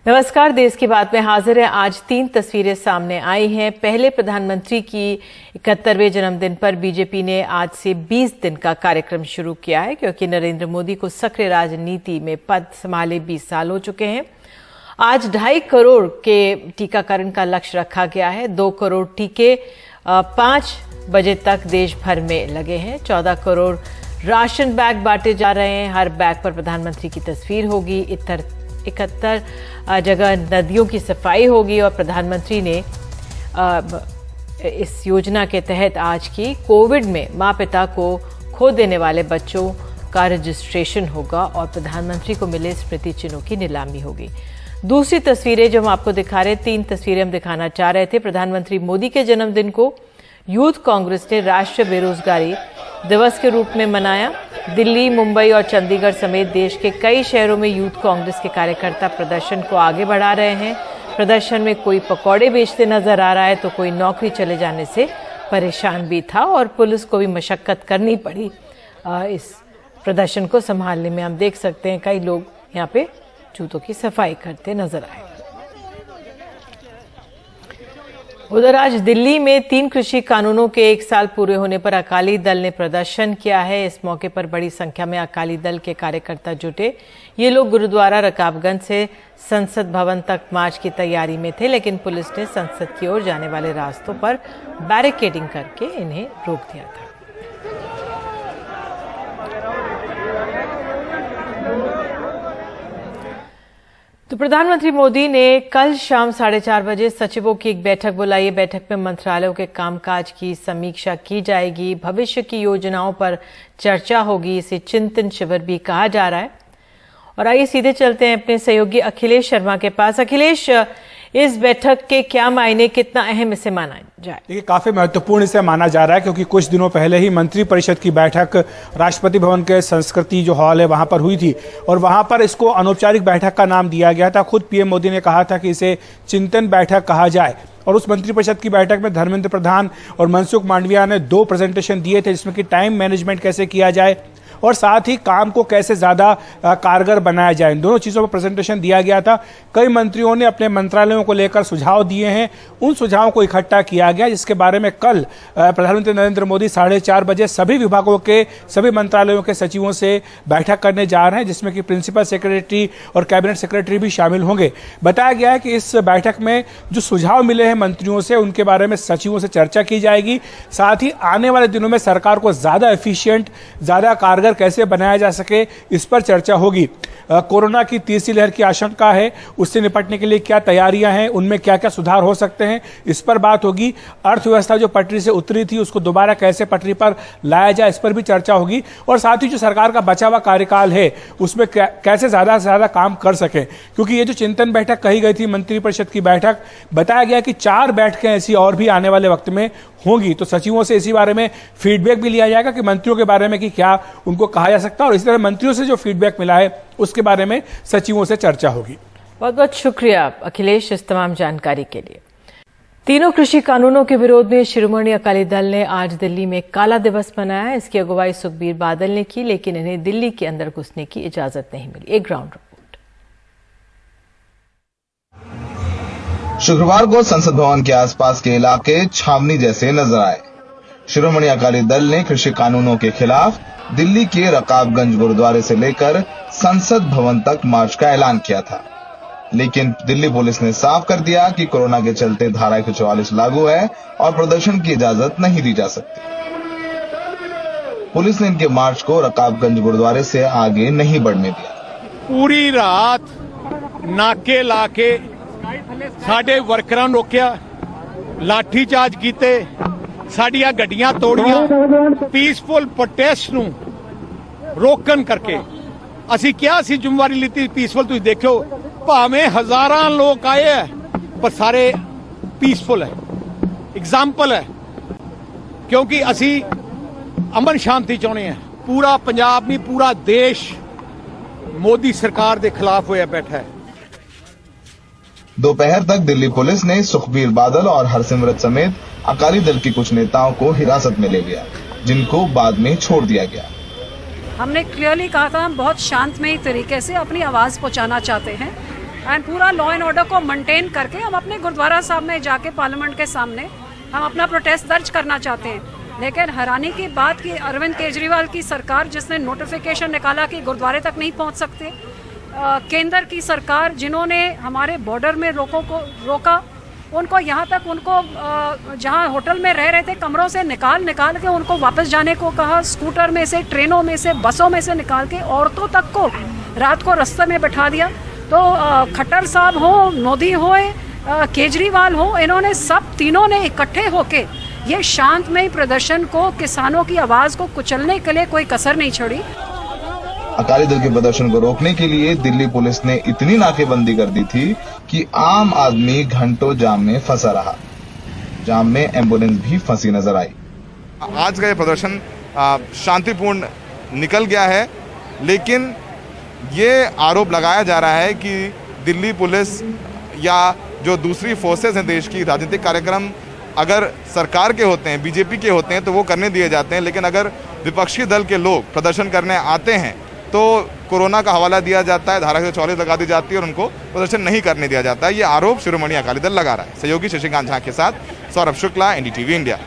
नमस्कार, देश की बात में हाजिर है। आज 3 तस्वीरें सामने आई हैं। पहले, प्रधानमंत्री की 71वें जन्मदिन पर बीजेपी ने आज से 20 दिन का कार्यक्रम शुरू किया है, क्योंकि नरेंद्र मोदी को सक्रिय राजनीति में पद संभाले 20 साल हो चुके हैं। आज 2.5 करोड़ के टीकाकरण का लक्ष्य रखा गया है। 2 करोड़ टीके 5 बजे तक देश भर में लगे हैं। 14 करोड़ राशन बैग बांटे जा रहे हैं। हर बैग पर प्रधानमंत्री की तस्वीर होगी। 71 जगह नदियों की सफाई होगी और प्रधानमंत्री ने इस योजना के तहत आज की कोविड में माँ पिता को खो देने वाले बच्चों का रजिस्ट्रेशन होगा और प्रधानमंत्री को मिले स्मृति चिन्हों की नीलामी होगी। दूसरी तस्वीरें जो हम आपको दिखा रहे हैं, 3 तस्वीरें हम दिखाना चाह रहे थे। प्रधानमंत्री मोदी के जन्मदिन को यूथ कांग्रेस ने राष्ट्रीय बेरोजगारी दिवस के रूप में मनाया। दिल्ली, मुंबई और चंडीगढ़ समेत देश के कई शहरों में यूथ कांग्रेस के कार्यकर्ता प्रदर्शन को आगे बढ़ा रहे हैं। प्रदर्शन में कोई पकौड़े बेचते नजर आ रहा है तो कोई नौकरी चले जाने से परेशान भी था और पुलिस को भी मशक्कत करनी पड़ी इस प्रदर्शन को संभालने में। हम देख सकते हैं कई लोग यहाँ पे जूतों की सफाई करते नजर आए। उधर आज दिल्ली में 3 कृषि कानूनों के 1 साल पूरे होने पर अकाली दल ने प्रदर्शन किया है। इस मौके पर बड़ी संख्या में अकाली दल के कार्यकर्ता जुटे। ये लोग गुरुद्वारा रकाबगंज से संसद भवन तक मार्च की तैयारी में थे, लेकिन पुलिस ने संसद की ओर जाने वाले रास्तों पर बैरिकेडिंग करके इन्हें रोक दिया था। तो प्रधानमंत्री मोदी ने कल शाम 4:30 बजे सचिवों की एक बैठक बुलाई है। बैठक में मंत्रालयों के कामकाज की समीक्षा की जाएगी। भविष्य की योजनाओं पर चर्चा होगी। इसे चिंतन शिविर भी कहा जा रहा है। और आइए सीधे चलते हैं अपने सहयोगी अखिलेश शर्मा के पास। अखिलेश, इस बैठक के क्या मायने, कितना अहम इसे माना जाए? ये काफी महत्वपूर्ण इसे माना जा रहा है, क्योंकि कुछ दिनों पहले ही मंत्रिपरिषद की बैठक राष्ट्रपति भवन के संस्कृति जो हॉल है वहां पर हुई थी और वहां पर इसको अनौपचारिक बैठक का नाम दिया गया था। खुद पीएम मोदी ने कहा था कि इसे चिंतन बैठक कहा जाए। और उस मंत्रिपरिषद की बैठक में धर्मेंद्र प्रधान और मनसुख मांडविया ने 2 प्रेजेंटेशन दिए थे, जिसमें कि टाइम मैनेजमेंट कैसे किया जाए और साथ ही काम को कैसे ज्यादा कारगर बनाया जाए। इन दोनों चीजों पर प्रेजेंटेशन दिया गया था। कई मंत्रियों ने अपने मंत्रालयों को लेकर सुझाव दिए हैं। उन सुझावों को इकट्ठा किया गया, जिसके बारे में कल प्रधानमंत्री नरेंद्र मोदी 4:30 बजे सभी विभागों के, सभी मंत्रालयों के सचिवों से बैठक करने जा रहे हैं, जिसमें कि प्रिंसिपल सेक्रेटरी और कैबिनेट सेक्रेटरी भी शामिल होंगे। बताया गया है कि इस बैठक में जो सुझाव मिले हैं मंत्रियों से, उनके बारे में सचिवों से चर्चा की जाएगी। साथ ही आने वाले दिनों में सरकार को ज्यादा एफिशिएंट, ज्यादा कारगर कैसे बनाया जा सके, इस पर चर्चा होगी। कोरोना की तीसरी लहर की आशंका है, उससे निपटने के लिए क्या तैयारियां हैं, उनमें क्या क्या सुधार हो सकते हैं, इस पर बात होगी। अर्थव्यवस्था जो पटरी से उतरी थी उसको दोबारा कैसे पटरी पर लाया जाए, इस पर भी चर्चा होगी। और साथ ही जो सरकार का बचा हुआ कार्यकाल है उसमें कैसे ज्यादा से ज्यादा काम कर सके, क्योंकि ये जो चिंतन बैठक कही गई थी मंत्रिपरिषद की बैठक, बताया गया कि 4 बैठकें ऐसी और भी आने वाले वक्त में होंगी। तो सचिवों से इसी बारे में फीडबैक भी लिया जाएगा कि मंत्रियों के बारे में कि क्या उनको कहा जा सकता है, और इसी तरह मंत्रियों से जो फीडबैक मिला है उसके बारे में सचिवों से चर्चा होगी। बहुत बहुत शुक्रिया अखिलेश इस तमाम जानकारी के लिए। तीनों कृषि कानूनों के विरोध में शिरोमणि अकाली दल ने आज दिल्ली में काला दिवस मनाया। इसकी अगुवाई सुखबीर बादल ने की, लेकिन इन्हें दिल्ली के अंदर घुसने की इजाजत नहीं मिली। एक ग्राउंड रिपोर्ट। शुक्रवार को संसद भवन के आसपास के इलाके छावनी जैसे नजर आए। शिरोमणि अकाली दल ने कृषि कानूनों के खिलाफ दिल्ली के रकाबगंज गुरुद्वारे से लेकर संसद भवन तक मार्च का ऐलान किया था, लेकिन दिल्ली पुलिस ने साफ कर दिया कि कोरोना के चलते धारा 144 लागू है और प्रदर्शन की इजाजत नहीं दी जा सकती। पुलिस ने इनके मार्च को रकाबगंज गुरुद्वारे से आगे नहीं बढ़ने दिया। पूरी रात नाके लाके साडे वर्करां रोकिया, लाठीचार्ज कीते, साडियां गड्डियां तोड़ियां। पीसफुल प्रोटेस्ट ਨੂੰ ਰੋਕਣ ਕਰਕੇ ਅਸੀਂ ਕਿਹਾ ਸੀ ਜ਼ਿੰਮੇਵਾਰੀ ਲਿੱਤੀ ਪੀਸਫੁਲ। ਤੁਸੀਂ ਦੇਖਿਓ ਭਾਵੇਂ ਹਜ਼ਾਰਾਂ ਲੋਕ ਆਏ ਹੈ ਪਰ ਸਾਰੇ ਪੀਸਫੁਲ ਹੈ। ਐਗਜ਼ਾਮਪਲ ਹੈ, ਕਿਉਂਕਿ ਅਸੀਂ ਅਮਨ ਸ਼ਾਂਤੀ ਚਾਹੁੰਦੇ ਹਾਂ। ਪੂਰਾ ਪੰਜਾਬ ਨਹੀਂ, ਪੂਰਾ ਦੇਸ਼ ਮੋਦੀ ਸਰਕਾਰ ਦੇ ਖਿਲਾਫ ਹੋਇਆ ਬੈਠਾ ਹੈ। दोपहर तक दिल्ली पुलिस ने सुखबीर बादल और हरसिमरत समेत अकाली दल की कुछ नेताओं को हिरासत में ले लिया, जिनको बाद में छोड़ दिया गया। हमने क्लियरली कहा था हम बहुत शांतमयी तरीके से अपनी आवाज पहुंचाना चाहते हैं एंड पूरा लॉ एंड ऑर्डर को मेंटेन करके हम अपने गुरुद्वारा साहब में जाके पार्लियामेंट के सामने हम अपना प्रोटेस्ट दर्ज करना चाहते हैं। लेकिन हैरानी की बात कि अरविंद केजरीवाल की सरकार जिसने नोटिफिकेशन निकाला कि गुरुद्वारे तक नहीं पहुंच सकते, केंद्र की सरकार जिन्होंने हमारे बॉर्डर में लोगों को रोका, उनको यहाँ तक उनको जहाँ होटल में रह रहे थे कमरों से निकाल के उनको वापस जाने को कहा, स्कूटर में से, ट्रेनों में से, बसों में से निकाल के औरतों तक को रात को रास्ते में बैठा दिया। तो खट्टर साहब हो, मोदी हो, केजरीवाल हो, इन्होंने सब तीनों ने इकट्ठे होके ये शांतमय प्रदर्शन को, किसानों की आवाज को कुचलने के लिए कोई कसर नहीं छोड़ी। अकाली दल के प्रदर्शन को रोकने के लिए दिल्ली पुलिस ने इतनी नाकेबंदी कर दी थी कि आम आदमी घंटों जाम में फंसा रहा। जाम में एम्बुलेंस भी फंसी नजर आई। आज का ये प्रदर्शन शांतिपूर्ण निकल गया है, लेकिन ये आरोप लगाया जा रहा है कि दिल्ली पुलिस या जो दूसरी फोर्सेस हैं देश की, राजनीतिक कार्यक्रम अगर सरकार के होते हैं, बीजेपी के होते हैं तो वो करने दिए जाते हैं, लेकिन अगर विपक्षी दल के लोग प्रदर्शन करने आते हैं तो कोरोना का हवाला दिया जाता है, धारा 144 लगा दी जाती है और उनको प्रदर्शन नहीं करने दिया जाता है। ये आरोप शिरोमणि अकाली दल लगा रहा है। सहयोगी शशिकांत झा के साथ सौरभ शुक्ला, एनडीटीवी इंडिया।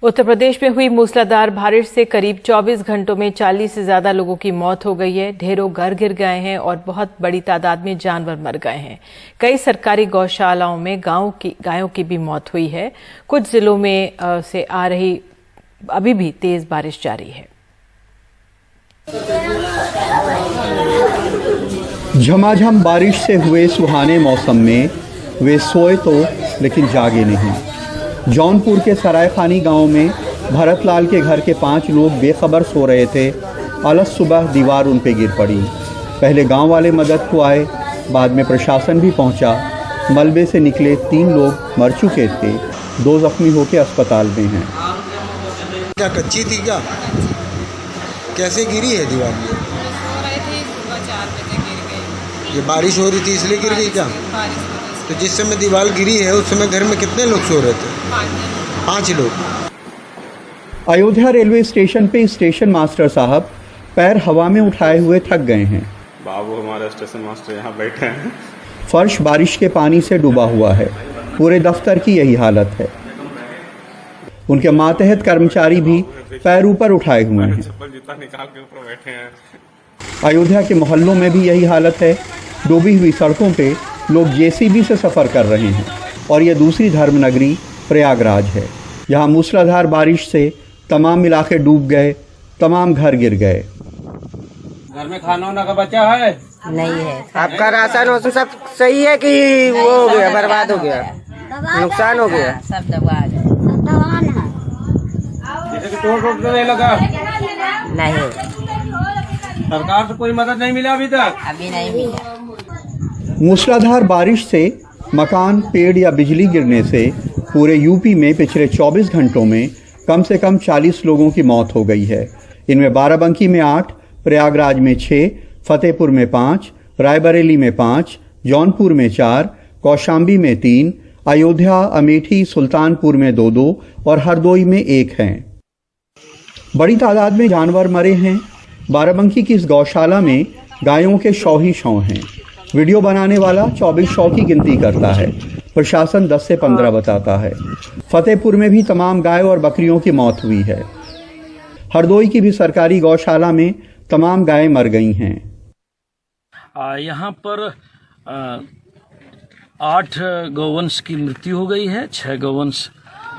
उत्तर प्रदेश में हुई मूसलाधार बारिश से करीब 24 घंटों में 40 से ज्यादा लोगों की मौत हो गई है। ढेरों घर गिर गए हैं और बहुत बड़ी तादाद में जानवर मर गए हैं। कई सरकारी गौशालाओं में गायों की भी मौत हुई है। कुछ जिलों में से आ रही अभी भी तेज बारिश जारी है। झमाझम बारिश से हुए सुहाने मौसम में वे सोए तो लेकिन जागे नहीं। जौनपुर के सरायखानी गांव में भरतलाल के घर के 5 लोग बेखबर सो रहे थे। अलस सुबह दीवार उन पे गिर पड़ी। पहले गांव वाले मदद को आए, बाद में प्रशासन भी पहुंचा। मलबे से निकले 3 लोग मर चुके थे, 2 जख्मी होकर अस्पताल में हैं। क्या कच्ची थी क्या? कैसे गिरी है दीवार? सो रहे थे, सुबह 4 बजे गिर गई। ये बारिश हो रही थी इसलिए गिर गई क्या? बारिश। तो जिस समय दीवार गिरी है उस समय घर में कितने लोग सो रहे थे? 5 लोग। अयोध्या रेलवे स्टेशन पे स्टेशन मास्टर साहब पैर हवा में उठाए हुए थक गए हैं। बाबू हमारे स्टेशन मास्टर यहाँ बैठे हैं। फर्श बारिश के पानी से डूबा हुआ है। पूरे दफ्तर की यही हालत है। उनके मातहत कर्मचारी भी पैर ऊपर उठाए हुए हैं। अयोध्या के मोहल्लों में भी यही हालत है। डूबी हुई सड़कों पे लोग जेसीबी से सफर कर रहे हैं। और यह दूसरी धर्मनगरी प्रयागराज है। यहाँ मूसलाधार बारिश से तमाम इलाके डूब गए, तमाम घर गिर गए। घर में खाना वाना का बचा है? नहीं है। आपका राशन वासन सब सही है कि वो हो गया, बर्बाद हो गया, नुकसान हो गया? सब दबा है। जैसे कि चोट वोट नहीं लगा? नहीं। सरकार से कोई मदद नहीं मिला अभी तक? अभी नहीं मिला। मूसलाधार बारिश से मकान, पेड़ या बिजली गिरने से पूरे यूपी में पिछले 24 घंटों में कम से कम 40 लोगों की मौत हो गई है। इनमें बाराबंकी में 8, प्रयागराज में 6, फतेहपुर में 5, रायबरेली में 5, जौनपुर में 4, कौशाम्बी में 3, अयोध्या, अमेठी, सुल्तानपुर में 2-2 और हरदोई में 1 हैं। बड़ी तादाद में जानवर मरे हैं। बाराबंकी की इस गौशाला में गायों के 100 ही 100 हैं। वीडियो बनाने वाला 2400 की गिनती करता है। प्रशासन 10 से 15 बताता है। फतेहपुर में भी तमाम गाय और बकरियों की मौत हुई है। हरदोई की भी सरकारी गौशाला में तमाम गायें मर गई हैं। यहाँ पर 8 गौवंश की मृत्यु हो गई है, 6 गौवंश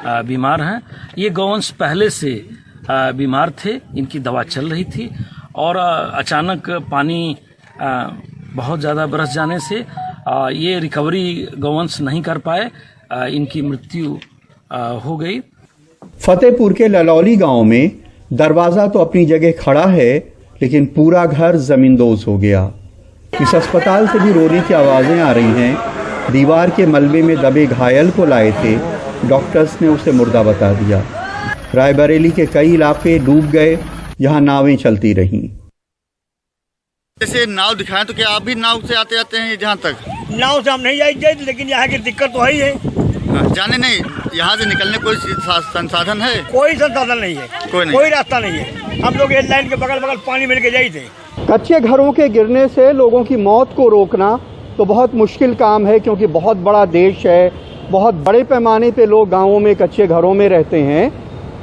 बीमार हैं। ये गौवंश पहले से बीमार थे, इनकी दवा चल रही थी और अचानक पानी बहुत ज़्यादा बरस जाने से ये रिकवरी गौवंश नहीं कर पाए, इनकी मृत्यु हो गई। फतेहपुर के ललौली गांव में दरवाजा तो अपनी जगह खड़ा है, लेकिन पूरा घर जमींदोज हो गया। इस अस्पताल से भी रोने की आवाजें आ रही हैं। दीवार के मलबे में दबे घायल को लाए थे, डॉक्टर्स ने उसे मुर्दा बता दिया। रायबरेली के कई इलाके डूब गए, जहां नावें चलती रहीं। जैसे नाव दिखाएं तो क्या आप भी नाव से आते जाते हैं? जहाँ तक नाव से हम नहीं जाएंगे, लेकिन यहाँ की दिक्कत तो है ही है। जाने नहीं, यहाँ से निकलने कोई संसाधन है? कोई संसाधन नहीं है, कोई रास्ता नहीं है। हम लोग एक लाइन के बगल बगल पानी मिल के जाए थे। कच्चे घरों के गिरने से लोगों की मौत को रोकना तो बहुत मुश्किल काम है, क्योंकि बहुत बड़ा देश है, बहुत बड़े पैमाने पे लोग गाँवों में कच्चे घरों में रहते हैं।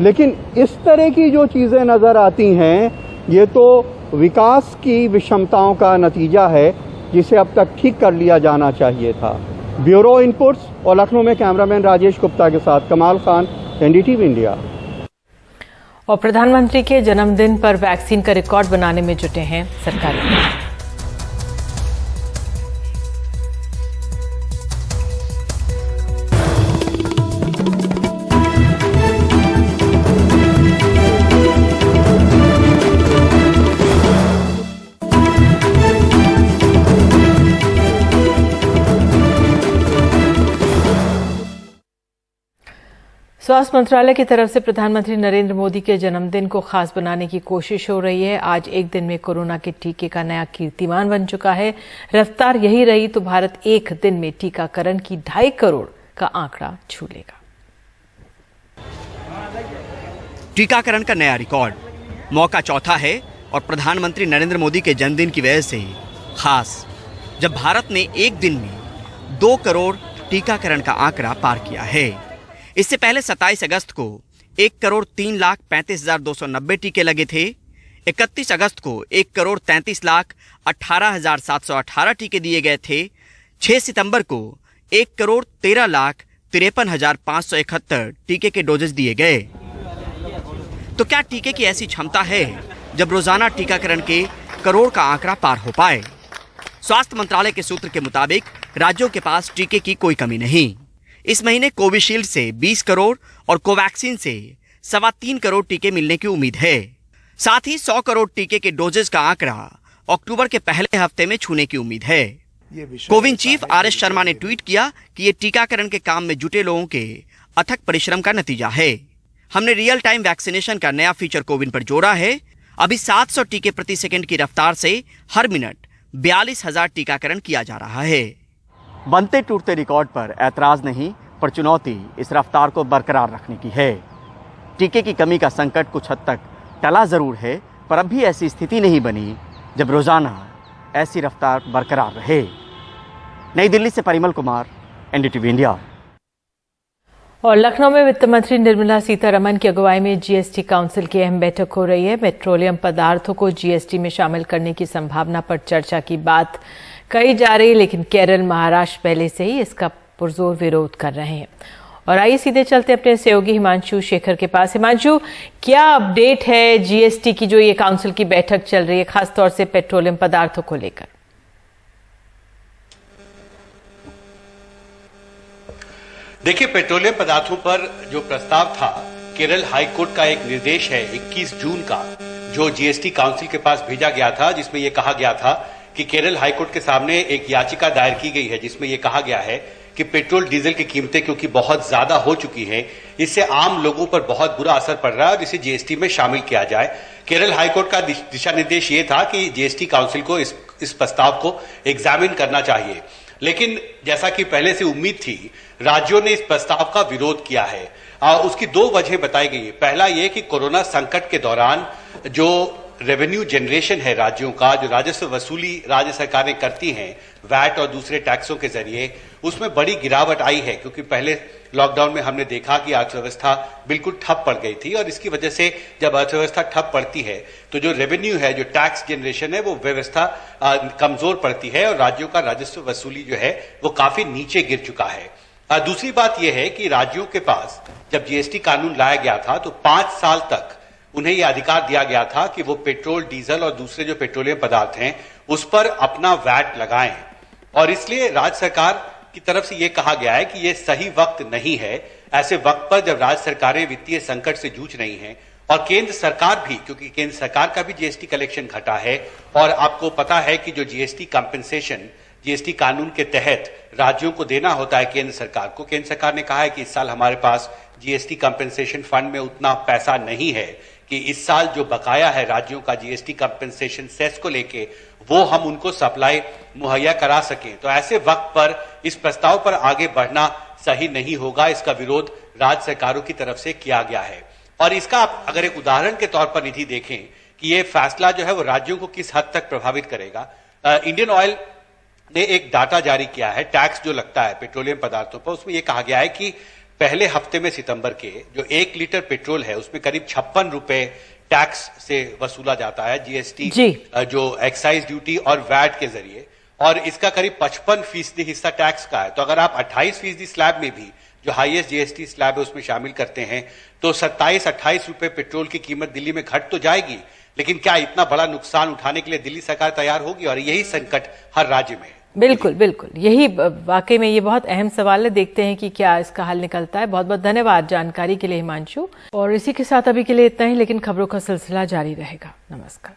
लेकिन इस तरह की जो चीज़ें नज़र आती हैं, ये तो विकास की विषमताओं का नतीजा है, जिसे अब तक ठीक कर लिया जाना चाहिए था। ब्यूरो इनपुट्स और लखनऊ में कैमरामैन राजेश गुप्ता के साथ कमाल खान, एनडीटीवी इंडिया। और प्रधानमंत्री के जन्मदिन पर वैक्सीन का रिकॉर्ड बनाने में जुटे हैं सरकारी। स्वास्थ्य मंत्रालय की तरफ से प्रधानमंत्री नरेंद्र मोदी के जन्मदिन को खास बनाने की कोशिश हो रही है। आज एक दिन में कोरोना के टीके का नया कीर्तिमान बन चुका है। रफ्तार यही रही तो भारत एक दिन में टीकाकरण की 2.5 करोड़ का आंकड़ा छू लेगा। टीकाकरण का नया रिकॉर्ड, मौका चौथा है और प्रधानमंत्री नरेंद्र मोदी के जन्मदिन की वजह से खास, जब भारत ने एक दिन में 2 करोड़ टीकाकरण का आंकड़ा पार किया है। इससे पहले 27 अगस्त को 1,03,35,290 टीके लगे थे। 31 अगस्त को 1,33,18,718 टीके दिए गए थे। 6 सितंबर को 1,13,53,571 टीके के डोजेस दिए गए। तो क्या टीके की ऐसी क्षमता है जब रोजाना टीकाकरण के करोड़ का आंकड़ा पार हो पाए? स्वास्थ्य मंत्रालय के सूत्र के मुताबिक राज्यों के पास टीके की कोई कमी नहीं। इस महीने कोविशील्ड से 20 करोड़ और कोवैक्सीन से 3.25 करोड़ टीके मिलने की उम्मीद है। साथ ही 100 करोड़ टीके के डोजेस का आंकड़ा अक्टूबर के पहले हफ्ते में छूने की उम्मीद है। कोविन चीफ आरएस शर्मा ने ट्वीट किया कि ये टीकाकरण के काम में जुटे लोगों के अथक परिश्रम का नतीजा है। हमने रियल टाइम वैक्सीनेशन का नया फीचर कोविन पर जोड़ा है। अभी 700 टीके प्रति सेकंड की रफ्तार से हर मिनट 42,000 टीकाकरण किया जा रहा है। बनते टूटते रिकॉर्ड पर ऐतराज नहीं, पर चुनौती इस रफ्तार को बरकरार रखने की है। टीके की कमी का संकट कुछ हद तक टला जरूर है, पर अब भी ऐसी स्थिति नहीं बनी जब रोजाना ऐसी रफ्तार बरकरार रहे। नई दिल्ली से परिमल कुमार, एनडीटीवी इंडिया। और लखनऊ में वित्त मंत्री निर्मला सीतारमण की अगुवाई में जीएसटी काउंसिल की अहम बैठक हो रही है। पेट्रोलियम पदार्थों को जीएसटी में शामिल करने की संभावना पर चर्चा की बात कही जा रही है, लेकिन केरल, महाराष्ट्र पहले से ही इसका पुरजोर विरोध कर रहे हैं। और आइए सीधे चलते अपने सहयोगी हिमांशु शेखर के पास। हिमांशु, क्या अपडेट है जीएसटी की जो ये काउंसिल की बैठक चल रही है, खासतौर से पेट्रोलियम पदार्थों को लेकर? देखिए, पेट्रोलियम पदार्थों पर जो प्रस्ताव था, केरल हाई कोर्ट का एक निर्देश है 21 जून का, जो जीएसटी काउंसिल के पास भेजा गया था, जिसमें यह कहा गया था कि केरल हाई कोर्ट के सामने एक याचिका दायर की गई है, जिसमें यह कहा गया है कि पेट्रोल डीजल की कीमतें क्योंकि बहुत ज्यादा हो चुकी हैं, इससे आम लोगों पर बहुत बुरा असर पड़ रहा है और इसे जीएसटी में शामिल किया जाए। केरल हाई कोर्ट का दिशा निर्देश ये था कि जीएसटी काउंसिल को इस प्रस्ताव को एग्जामिन करना चाहिए, लेकिन जैसा कि पहले से उम्मीद थी, राज्यों ने इस प्रस्ताव का विरोध किया है। उसकी 2 वजह बताई गई है। पहला यह कि कोरोना संकट के दौरान जो रेवेन्यू जनरेशन है राज्यों का, जो राजस्व वसूली राज्य सरकारें करती हैं वैट और दूसरे टैक्सों के जरिए, उसमें बड़ी गिरावट आई है। क्योंकि पहले लॉकडाउन में हमने देखा कि अर्थव्यवस्था बिल्कुल ठप पड़ गई थी और इसकी वजह से जब अर्थव्यवस्था ठप पड़ती है तो जो रेवेन्यू है, जो टैक्स जनरेशन है, वो व्यवस्था कमजोर पड़ती है और राज्यों का राजस्व वसूली जो है वो काफी नीचे गिर चुका है। दूसरी बात यह है कि राज्यों के पास जब जीएसटी कानून लाया गया था तो 5 साल तक उन्हें यह अधिकार दिया गया था कि वो पेट्रोल, डीजल और दूसरे जो पेट्रोलियम पदार्थ हैं उस पर अपना वैट लगाएं। और इसलिए राज्य सरकार की तरफ से यह कहा गया है कि यह सही वक्त नहीं है, ऐसे वक्त पर जब राज्य सरकारें वित्तीय संकट से जूझ रही हैं और केंद्र सरकार भी, क्योंकि केंद्र सरकार का भी जीएसटी कलेक्शन घटा है और आपको पता है कि जो जीएसटी कंपेंसेशन जीएसटी कानून के तहत राज्यों को देना होता है केंद्र सरकार को, केंद्र सरकार ने कहा है कि इस साल हमारे पास जीएसटी कंपेंसेशन फंड में उतना पैसा नहीं है कि इस साल जो बकाया है राज्यों का जीएसटी कंपेंसेशन सेस को लेके वो हम उनको सप्लाई मुहैया करा सकें। तो ऐसे वक्त पर इस प्रस्ताव पर आगे बढ़ना सही नहीं होगा। इसका विरोध राज्य सरकारों की तरफ से किया गया है। और इसका आप अगर एक उदाहरण के तौर पर निधि देखें कि ये फैसला जो है वो राज्यों को किस हद तक प्रभावित करेगा। इंडियन ऑयल ने एक डाटा जारी किया है, टैक्स जो लगता है पेट्रोलियम पदार्थों पर, उसमें यह कहा गया है कि पहले हफ्ते में सितंबर के जो 1 लीटर पेट्रोल है उसमें करीब 56 रुपए टैक्स से वसूला जाता है, जीएसटी जो एक्साइज ड्यूटी और वैट के जरिए, और इसका करीब 55% हिस्सा टैक्स का है। तो अगर आप 28% स्लैब में भी जो हाईएस्ट जीएसटी स्लैब है उसमें शामिल करते हैं तो 27-28 रुपए पेट्रोल की कीमत दिल्ली में घट तो जाएगी, लेकिन क्या इतना बड़ा नुकसान उठाने के लिए दिल्ली सरकार तैयार होगी? और यही संकट हर राज्य में है। बिल्कुल बिल्कुल, यही वाकई में ये बहुत अहम सवाल है। देखते हैं कि क्या इसका हल निकलता है। बहुत बहुत धन्यवाद जानकारी के लिए हिमांशु। और इसी के साथ अभी के लिए इतना ही, लेकिन खबरों का सिलसिला जारी रहेगा। नमस्कार।